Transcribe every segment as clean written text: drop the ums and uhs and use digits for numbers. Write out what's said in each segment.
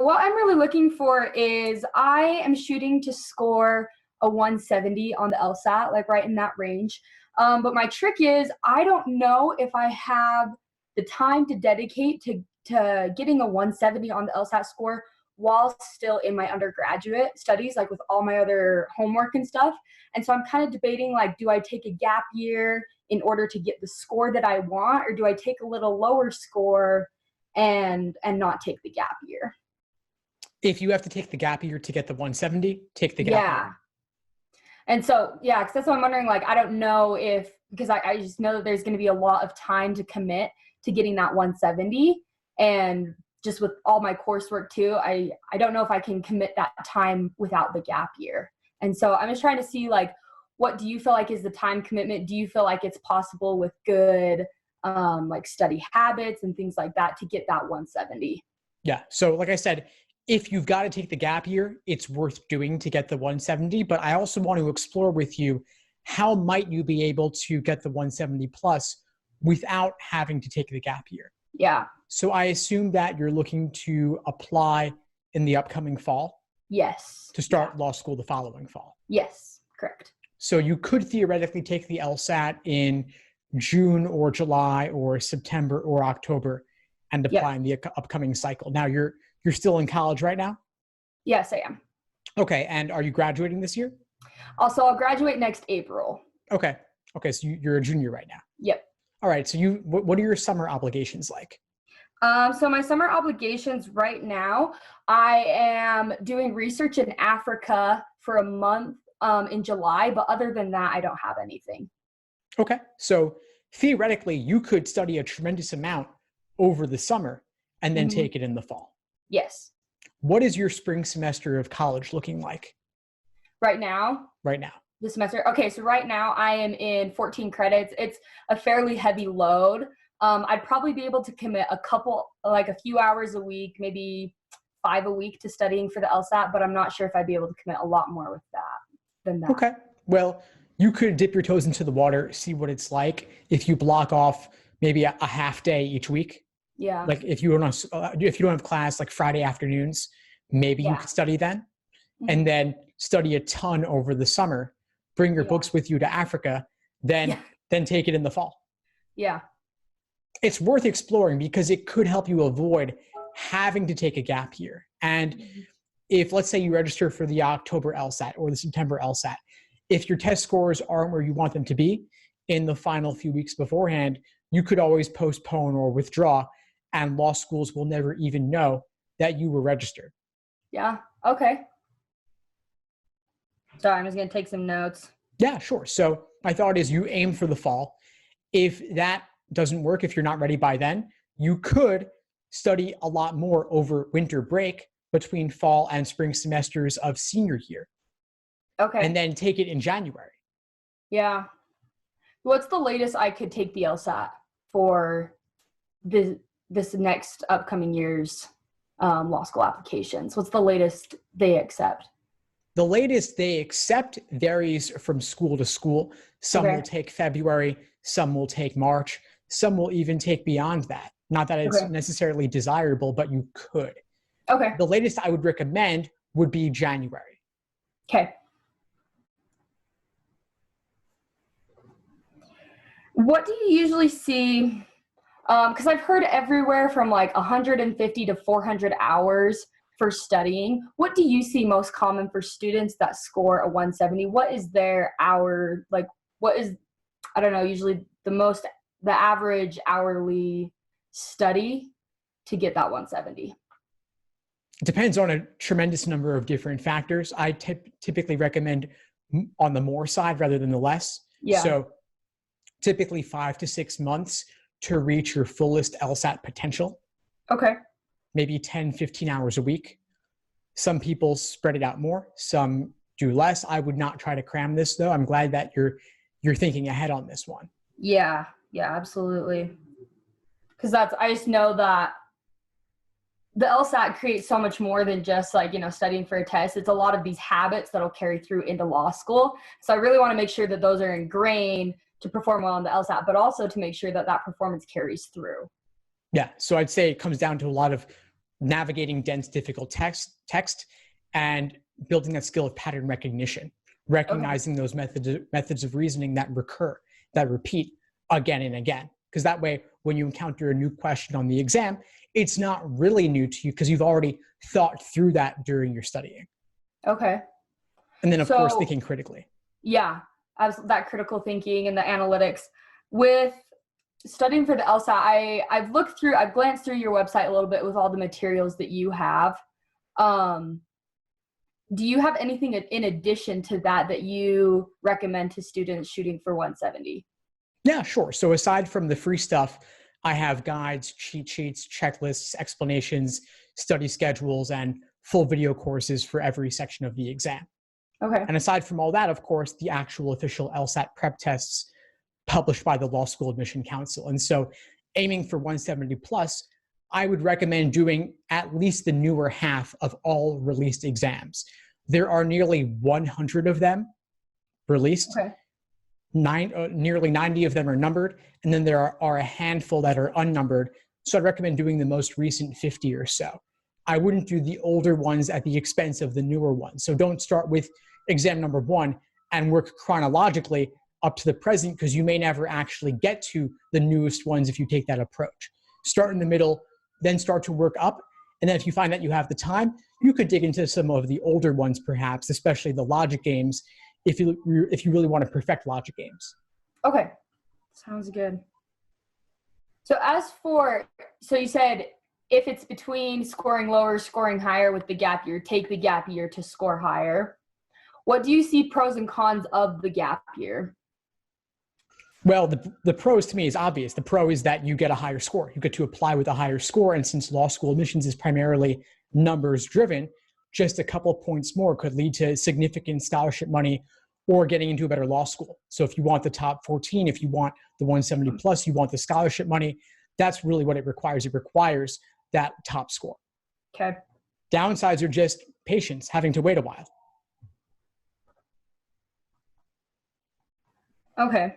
what I'm really looking for is I am shooting to score a 170 on the LSAT, like right in that range. But my trick is I don't know if I have the time to dedicate to getting a 170 on the LSAT score while still in my undergraduate studies, like with all my other homework and stuff. And so I'm kind of debating, like, do I take a gap year in order to get the score that I want, or do I take a little lower score and not take the gap year? If you have to take the gap year to get the 170, take the gap year. And so, yeah, because that's what I'm wondering, like, I don't know because I just know that there's going to be a lot of time to commit to getting that 170. And just with all my coursework too, I don't know if I can commit that time without the gap year. And so I'm just trying to see, like, what do you feel like is the time commitment? Do you feel like it's possible with good, like, study habits and things like that to get that 170? Yeah. So like I said, if you've got to take the gap year, it's worth doing to get the 170. But I also want to explore with you, how might you be able to get the 170 plus without having to take the gap year? Yeah. So I assume that you're looking to apply in the upcoming fall? Yes. To start law school the following fall? Yes, correct. So you could theoretically take the LSAT in June or July or September or October and apply in the upcoming cycle. Now you're still in college right now? Yes, I am. Okay. And are you graduating this year? Also, I'll graduate next April. Okay. Okay. So you're a junior right now. Yep. All right. So what are your summer obligations like? So my summer obligations right now, I am doing research in Africa for a month in July, but other than that, I don't have anything. Okay. So theoretically, you could study a tremendous amount over the summer and then take it in the fall. Yes. What is your spring semester of college looking like? Right now? Right now. This semester? Okay, so right now I am in 14 credits. It's a fairly heavy load. I'd probably be able to commit a few hours a week, maybe 5 a week to studying for the LSAT, but I'm not sure if I'd be able to commit a lot more than that. Okay. Well, you could dip your toes into the water, see what it's like if you block off maybe a half day each week. Yeah. Like if you don't have class like Friday afternoons, maybe you could study then, and then study a ton over the summer, bring your books with you to Africa, then take it in the fall. Yeah. It's worth exploring because it could help you avoid having to take a gap year. And if, let's say, you register for the October LSAT or the September LSAT, if your test scores aren't where you want them to be in the final few weeks beforehand, you could always postpone or withdraw, and law schools will never even know that you were registered. Yeah. Okay. Sorry, I'm just going to take some notes. Yeah, sure. So my thought is you aim for the fall. If that doesn't work, if you're not ready by then, you could study a lot more over winter break between fall and spring semesters of senior year. Okay. And then take it in January. Yeah. What's the latest I could take the LSAT for this next upcoming year's law school applications? What's the latest they accept? The latest they accept varies from school to school. Some will take February, some will take March, some will even take beyond that. Not that it's necessarily desirable, but you could. Okay. The latest I would recommend would be January. Okay. What do you usually see? Because I've heard everywhere from like 150 to 400 hours for studying. What do you see most common for students that score a 170? What is their hour, like what is, I don't know, usually the average hourly study to get that 170? It depends on a tremendous number of different factors. I typically recommend on the more side rather than the less. Yeah. So typically 5 to 6 months to reach your fullest LSAT potential. Okay. Maybe 10, 15 hours a week. Some people spread it out more, some do less. I would not try to cram this though. I'm glad that you're thinking ahead on this one. Yeah, absolutely. Because I just know that the LSAT creates so much more than just like, studying for a test. It's a lot of these habits that'll carry through into law school. So I really want to make sure that those are ingrained to perform well on the LSAT, but also to make sure that performance carries through. Yeah. So I'd say it comes down to a lot of navigating dense, difficult text, and building that skill of pattern recognition, recognizing those methods of reasoning that recur, that repeat again and again. Because that way, when you encounter a new question on the exam, it's not really new to you because you've already thought through that during your studying. Okay. And then, of course, thinking critically. Yeah, that critical thinking and the analytics. With studying for the LSAT, I've glanced through your website a little bit with all the materials that you have. Do you have anything in addition to that you recommend to students shooting for 170? Yeah, sure. So aside from the free stuff, I have guides, cheat sheets, checklists, explanations, study schedules, and full video courses for every section of the exam. Okay. And aside from all that, of course, the actual official LSAT prep tests published by the Law School Admission Council. And so aiming for 170 plus, I would recommend doing at least the newer half of all released exams. There are nearly 100 of them released. Okay. Nearly 90 of them are numbered, and then there are a handful that are unnumbered. So I'd recommend doing the most recent 50 or so. I wouldn't do the older ones at the expense of the newer ones. So don't start with exam number 1 and work chronologically up to the present, because you may never actually get to the newest ones if you take that approach. Start in the middle, then start to work up. And then if you find that you have the time, you could dig into some of the older ones, perhaps, especially the logic games, if you really want to perfect logic games. Okay, sounds good. So you said if it's between scoring lower, scoring higher with the gap year, take the gap year to score higher. What do you see pros and cons of the gap year? Well, the pros to me is obvious. The pro is that you get a higher score. You get to apply with a higher score. And since law school admissions is primarily numbers driven, just a couple of points more could lead to significant scholarship money or getting into a better law school. So if you want the top 14, if you want the 170 plus, you want the scholarship money, that's really what it requires. It requires that top score. Okay. Downsides are just patience, having to wait a while. Okay.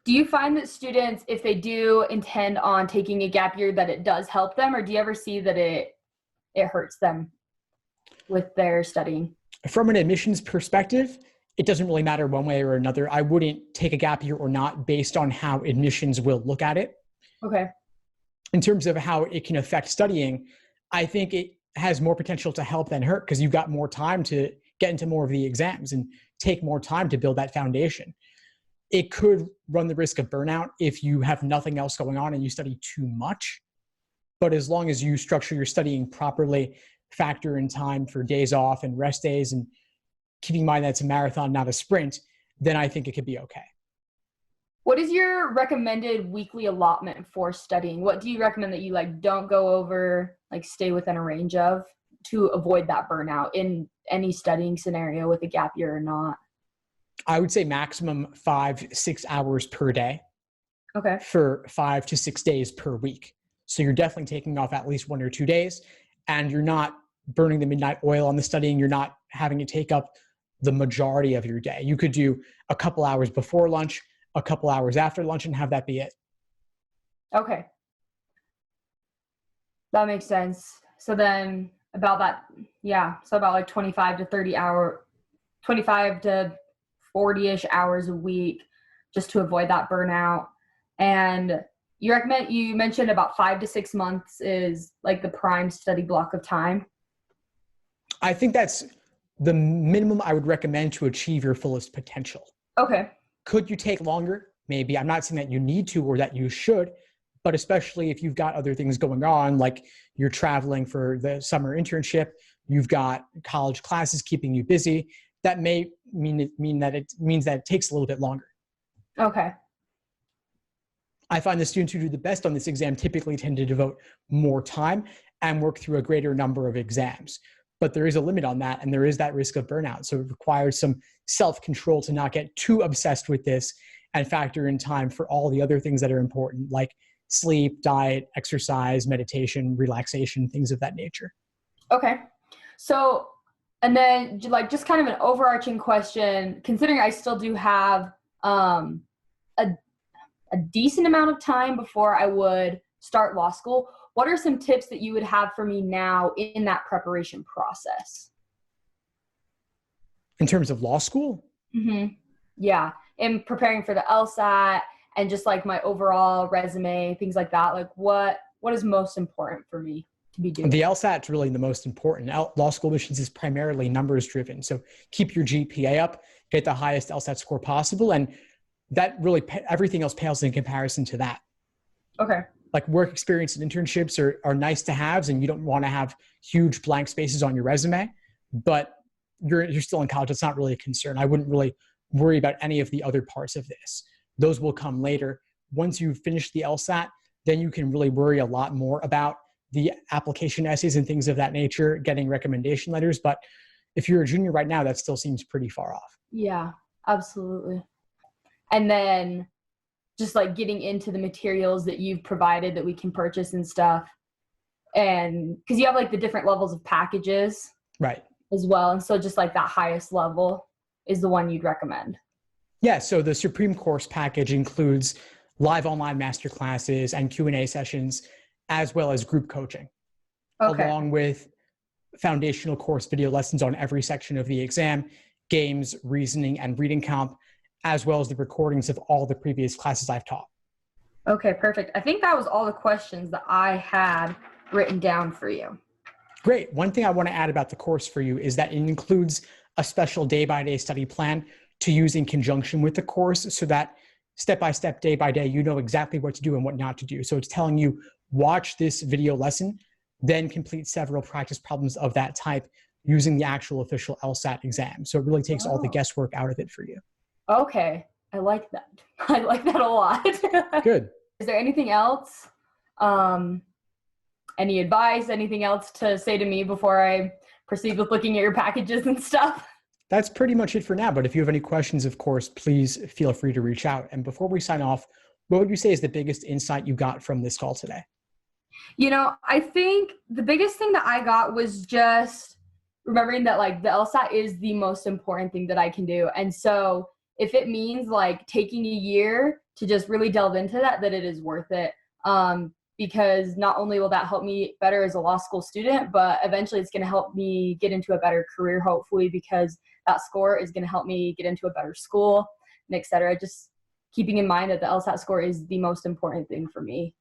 Do you find that students, if they do intend on taking a gap year, that it does help them, or do you ever see that it hurts them with their studying? From an admissions perspective, it doesn't really matter one way or another. I wouldn't take a gap year or not based on how admissions will look at it. Okay. In terms of how it can affect studying, I think it has more potential to help than hurt, because you've got more time to get into more of the exams and take more time to build that foundation. It could run the risk of burnout if you have nothing else going on and you study too much. But as long as you structure your studying properly, factor in time for days off and rest days, and keeping in mind that it's a marathon, not a sprint, then I think it could be okay. What is your recommended weekly allotment for studying? What do you recommend that you don't go over, stay within a range of, to avoid that burnout in any studying scenario with a gap year or not? I would say maximum 5-6 hours per day. Okay. For 5 to 6 days per week. So you're definitely taking off at least 1 or 2 days, and you're not burning the midnight oil on the studying. You're not having to take up the majority of your day. You could do a couple hours before lunch, a couple hours after lunch, and have that be it. Okay. That makes sense. So then about that, so about 25 to 40-ish hours a week, just to avoid that burnout. And you mentioned about 5 to 6 months is the prime study block of time. I think that's the minimum I would recommend to achieve your fullest potential. Okay. Could you take longer? Maybe. I'm not saying that you need to or that you should, but especially if you've got other things going on, like you're traveling for the summer internship, you've got college classes keeping you busy, that may mean that it takes a little bit longer. Okay. I find the students who do the best on this exam typically tend to devote more time and work through a greater number of exams. But there is a limit on that, and there is that risk of burnout. So it requires some self-control to not get too obsessed with this and factor in time for all the other things that are important, like sleep, diet, exercise, meditation, relaxation, things of that nature. Okay. So, and then just kind of an overarching question, considering I still do have a decent amount of time before I would start law school, what are some tips that you would have for me now in that preparation process? In terms of law school? Mm-hmm. Yeah. In preparing for the LSAT and just like my overall resume, things like that. Like what is most important for me to be doing? The LSAT is really the most important. Law school admissions is primarily numbers driven. So keep your GPA up, get the highest LSAT score possible. And that really, everything else pales in comparison to that. Okay. Like work experience and internships are nice to haves, and you don't want to have huge blank spaces on your resume, but you're still in college. It's not really a concern. I wouldn't really worry about any of the other parts of this. Those will come later. Once you finish the LSAT, then you can really worry a lot more about the application essays and things of that nature, getting recommendation letters. But if you're a junior right now, that still seems pretty far off. Yeah, absolutely. And then just like getting into the materials that you've provided that we can purchase and stuff. And because you have like the different levels of packages. Right. As well. And so just like that highest level is the one you'd recommend. Yeah. So the Supreme Course package includes live online masterclasses and Q&A sessions, as well as group coaching, along with foundational course video lessons on every section of the exam, games, reasoning, and reading comp, as well as the recordings of all the previous classes I've taught. Okay, perfect. I think that was all the questions that I had written down for you. Great. One thing I want to add about the course for you is that it includes a special day-by-day study plan to use in conjunction with the course, so that step-by-step, day-by-day, you know exactly what to do and what not to do. So it's telling you, watch this video lesson, then complete several practice problems of that type using the actual official LSAT exam. So it really takes all the guesswork out of it for you. Okay. I like that. I like that a lot. Good. Is there anything else? Any advice, anything else to say to me before I proceed with looking at your packages and stuff? That's pretty much it for now. But if you have any questions, of course, please feel free to reach out. And before we sign off, what would you say is the biggest insight you got from this call today? You know, I think the biggest thing that I got was just remembering that like the LSAT is the most important thing that I can do. And so if it means like taking a year to just really delve into that it is worth it. Because not only will that help me better as a law school student, but eventually it's going to help me get into a better career, hopefully, because that score is going to help me get into a better school, and et cetera. Just keeping in mind that the LSAT score is the most important thing for me.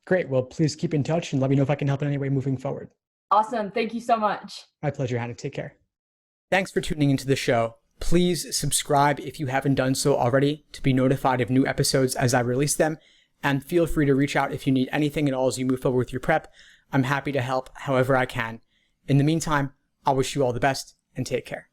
Great. Well, please keep in touch and let me know if I can help in any way moving forward. Awesome. Thank you so much. My pleasure, Hannah. Take care. Thanks for tuning into the show. Please subscribe if you haven't done so already to be notified of new episodes as I release them. And feel free to reach out if you need anything at all as you move forward with your prep. I'm happy to help however I can. In the meantime, I'll wish you all the best and take care.